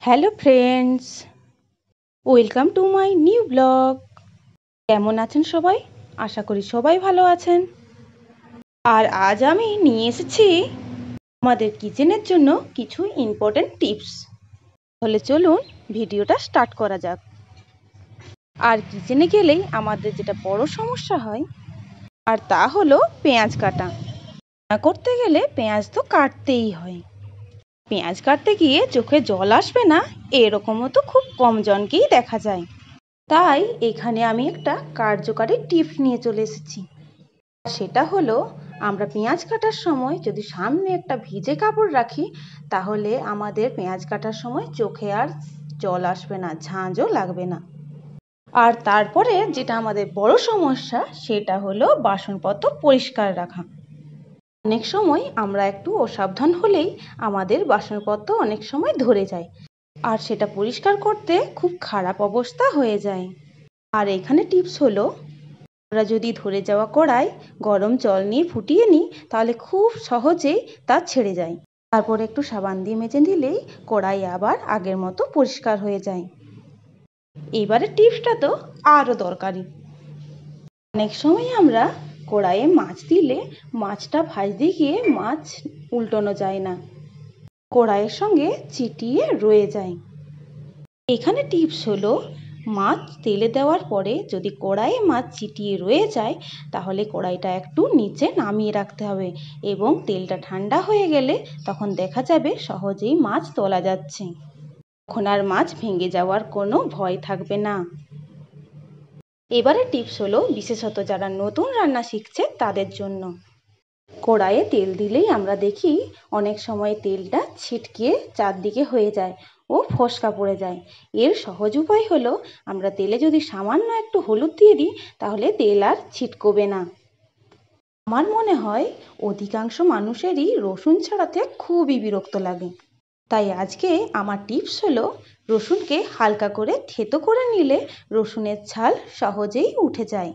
Hello friends, welcome to my new blog. কেমন আছেন সবাই? আশা করি সবাই ভালো আছেন। আর আজ আমি নিয়ে এসেছি আমাদের কিচেনের জন্য কিছু ইম্পর্টেন্ট টিপস। তাহলে চলুন ভিডিওটা স্টার্ট করা যাক। আর কিচেনে গেলেই আমাদের যেটা বড় সমস্যা হয় আর তা হলো পেঁয়াজ কাটা। রান্না করতে গেলে পেঁয়াজ তো কাটতেই হয়। পেঁয়াজ কাটতে গিয়ে চোখে জল আসবে না এরকমও তো খুব কম জনকেই দেখা যায়। তাই এখানে আমি একটা কার্যকারী টিপস নিয়ে চলে এসেছি। সেটা হলো, আমরা পেঁয়াজ কাটার সময় যদি সামনে একটা ভিজে কাপড় রাখি তাহলে আমাদের পেঁয়াজ কাটার সময় চোখে আর জল আসবে না, ঝাঁঝও লাগবে না। আর তারপরে যেটা আমাদের বড় সমস্যা সেটা হলো বাসনপত্র পরিষ্কার রাখা। অনেক সময় আমরা একটু অসাবধান হলেই আমাদের বাসনপত্র অনেক সময় ধরে যায় আর সেটা পরিষ্কার করতে খুব খারাপ অবস্থা হয়ে যায়। আর এখানে টিপস হলো, আমরা যদি ধরে যাওয়া কড়াই গরম জল নিয়ে ফুটিয়ে নিই তাহলে খুব সহজেই তা ছেড়ে যায়। তারপর একটু সাবান দিয়ে মেজে দিলেই কড়াই আবার আগের মতো পরিষ্কার হয়ে যায়। এবারে টিপসটা তো আরও দরকারি। অনেক সময় আমরা কড়াইয়ে মাছ দিলে মাছটা ভাজতে গিয়ে মাছ উল্টানো যায় না, কড়াইয়ের সঙ্গে চিটিয়ে রয়ে যায়। এখানে টিপস হলো, মাছ তেলে দেওয়ার পরে যদি কড়াইয়ে মাছ চিটিয়ে রয়ে যায় তাহলে কড়াইটা একটু নিচে নামিয়ে রাখতে হবে এবং তেলটা ঠান্ডা হয়ে গেলে তখন দেখা যাবে সহজেই মাছ তোলা যাচ্ছে। তখন আর মাছ ভেঙে যাওয়ার কোনো ভয় থাকবে না। এবারে টিপস হলো, বিশেষত যারা নতুন রান্না শিখছে তাদের জন্য। কড়াইয়ে তেল দিলেই আমরা দেখি অনেক সময় তেলটা ছিটকে চারদিকে হয়ে যায় ও ফোসকা পড়ে যায়। এর সহজ উপায় হলো, আমরা তেলে যদি সামান্য একটু হলুদ দিয়ে দিই তাহলে তেল আর ছিটকবে না। আমার মনে হয় অধিকাংশ মানুষেরই রসুন ছাড়াতে খুবই বিরক্ত লাগে। তাই আজকে আমার টিপস হলো, রসুনকে হালকা করে থেতো করে নিলে রসুনের ছাল সহজেই উঠে যায়।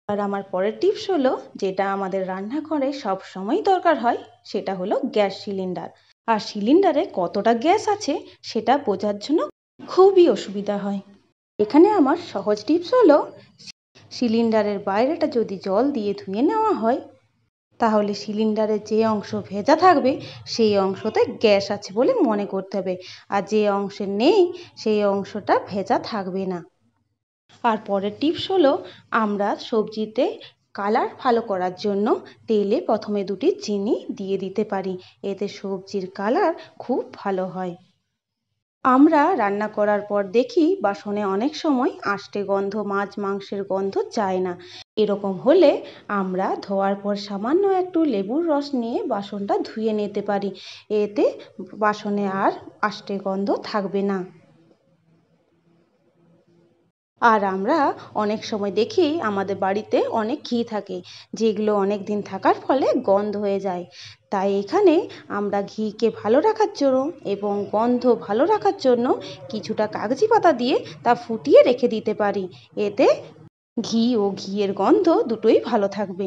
আর আমার পরের টিপস হলো, যেটা আমাদের রান্নাঘরে সব সময় দরকার হয়, সেটা হলো গ্যাস সিলিন্ডার। আর সিলিন্ডারে কতটা গ্যাস আছে সেটা বোঝার জন্য খুবই অসুবিধা হয়। এখানে আমার সহজ টিপস হলো, সিলিন্ডারের বাইরেটা যদি জল দিয়ে ধুয়ে নেওয়া হয় তাহলে সিলিন্ডারের যে অংশ ভেজা থাকবে সেই অংশতে গ্যাস আছে বলে মনে করতে হবে, আর যে অংশে নেই সেই অংশটা ভেজা থাকবে না। আর পরের টিপস হলো, আমরা সবজিতে কালার ভালো করার জন্য তেলে প্রথমে দুটি চিনি দিয়ে দিতে পারি, এতে সবজির কালার খুব ভালো হয়। আমরা রান্না করার পর দেখি বাসনে অনেক সময় আষ্টে গন্ধ, মাছ মাংসের গন্ধ যায় না। এরকম হলে আমরা ধোয়ার পর সামান্য একটু লেবুর রস নিয়ে বাসনটা ধুয়ে নিতে পারি, এতে বাসনে আর আষ্টে গন্ধ থাকবে না। আর আমরা অনেক সময় দেখি আমাদের বাড়িতে অনেক ঘি থাকে, যেগুলো অনেক দিন থাকার ফলে গন্ধ হয়ে যায়। তাই এখানে আমরা ঘিকে ভালো রাখার জন্য এবং গন্ধ ভালো রাখার জন্য কিছুটা কাগজি পাতা দিয়ে তা ফুটিয়ে রেখে দিতে পারি, এতে ঘি ও ঘিয়ের গন্ধ দুটোই ভালো থাকবে।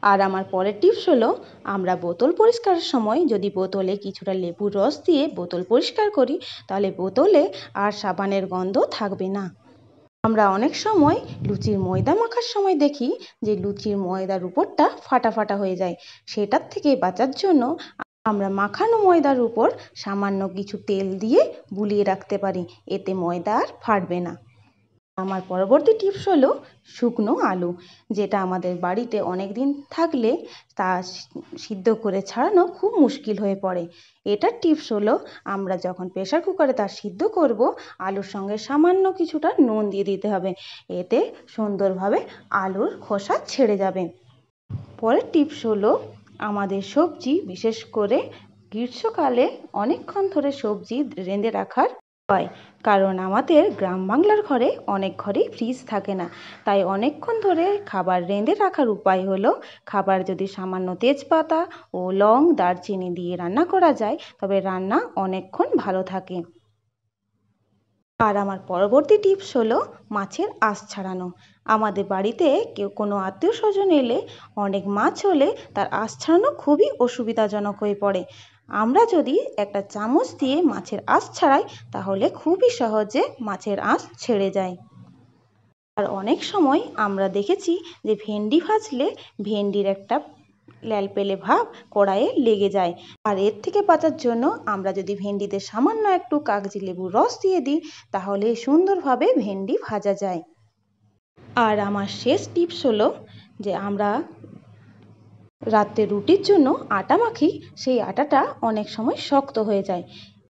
আর আমার পরের টিপস হলো, আমরা বোতল পরিষ্কারের সময় যদি বোতলে কিছুটা লেবুর রস দিয়ে বোতল পরিষ্কার করি তাহলে বোতলে আর সাবানের গন্ধ থাকবে না। আমরা অনেক সময় লুচির ময়দা মাখার সময় দেখি যে লুচির ময়দার উপরটা ফাটা ফাটা হয়ে যায়। সেটার থেকে বাঁচার জন্য আমরা মাখানো ময়দার উপর সামান্য কিছু তেল দিয়ে বুলিয়ে রাখতে পারি, এতে ময়দা আর ফাটবে না। আমার পরবর্তী টিপস হলো শুকনো আলু, যেটা আমাদের বাড়িতে অনেক দিন থাকলে তা সিদ্ধ করে ছাড়ানো খুব মুশকিল হয়ে পড়ে। এটার টিপস হলো, আমরা যখন প্রেসার কুকারে তা সিদ্ধ করব আলুর সঙ্গে সামান্য কিছুটা নুন দিয়ে দিতে হবে, এতে সুন্দরভাবে আলুর খোসা ছেড়ে যাবে। পরের টিপস হলো, আমাদের সবজি বিশেষ করে গ্রীষ্মকালে অনেকক্ষণ ধরে সবজি রেঁধে রাখার হয়, কারণ আমাদের গ্রাম বাংলার ঘরে অনেক ঘরেই ফ্রিজ থাকে না। তাই অনেকক্ষণ ধরে খাবার রেঁধে রাখার উপায় হলো, খাবার যদি সামান্য তেজপাতা ও লং দারচিনি দিয়ে রান্না করা যায় তবে রান্না অনেকক্ষণ ভালো থাকে। আর আমার পরবর্তী টিপস হলো মাছের আঁশ ছাড়ানো। আমাদের বাড়িতে কেউ কোনো আত্মীয় স্বজন এলে অনেক মাছ হলে তার আঁশ ছাড়ানো খুবই অসুবিধাজনক হয়ে পড়ে। আমরা যদি একটা চামচ দিয়ে মাছের আঁশ ছাড়াই তাহলে খুবই সহজে মাছের আঁশ ছেড়ে যায়। আর অনেক সময় আমরা দেখেছি যে ভেন্ডি ভাজলে ভেন্ডির একটা ল্যালপেলে ভাব কড়াইয়ে লেগে যায়। আর এর থেকে বাঁচার জন্য আমরা যদি ভেন্ডিতে সামান্য একটু কাগজি লেবুর রস দিয়ে দিই তাহলে সুন্দরভাবে ভেন্ডি ভাজা যায়। আর আমার শেষ টিপস হলো যে আমরা রাতে রুটির জন্য আটা মাখি, সেই আটাটা অনেক সময় শক্ত হয়ে যায়।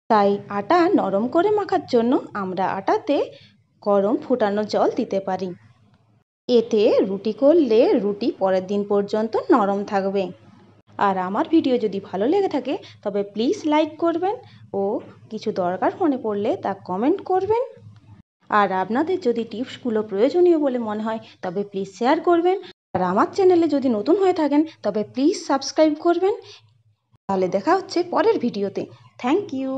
তাই আটা নরম করে মাখার জন্য আমরা আটাতে গরম ফুটানো জল দিতে পারি। এতে রুটি করলে রুটি পরের দিন পর্যন্ত নরম থাকবে। আর আমার ভিডিও যদি ভালো লেগে থাকে তবে প্লিজ লাইক করবেন ও কিছু দরকার মনে পড়লে তা কমেন্ট করবেন। আর আপনাদের যদি টিপসগুলো প্রয়োজনীয় বলে মনে হয় তবে প্লিজ শেয়ার করবেন। আর আমার চ্যানেলে যদি নতুন হয়ে থাকেন তবে প্লিজ সাবস্ক্রাইব করবেন। তাহলে দেখা হচ্ছে পরের ভিডিওতে। Thank you.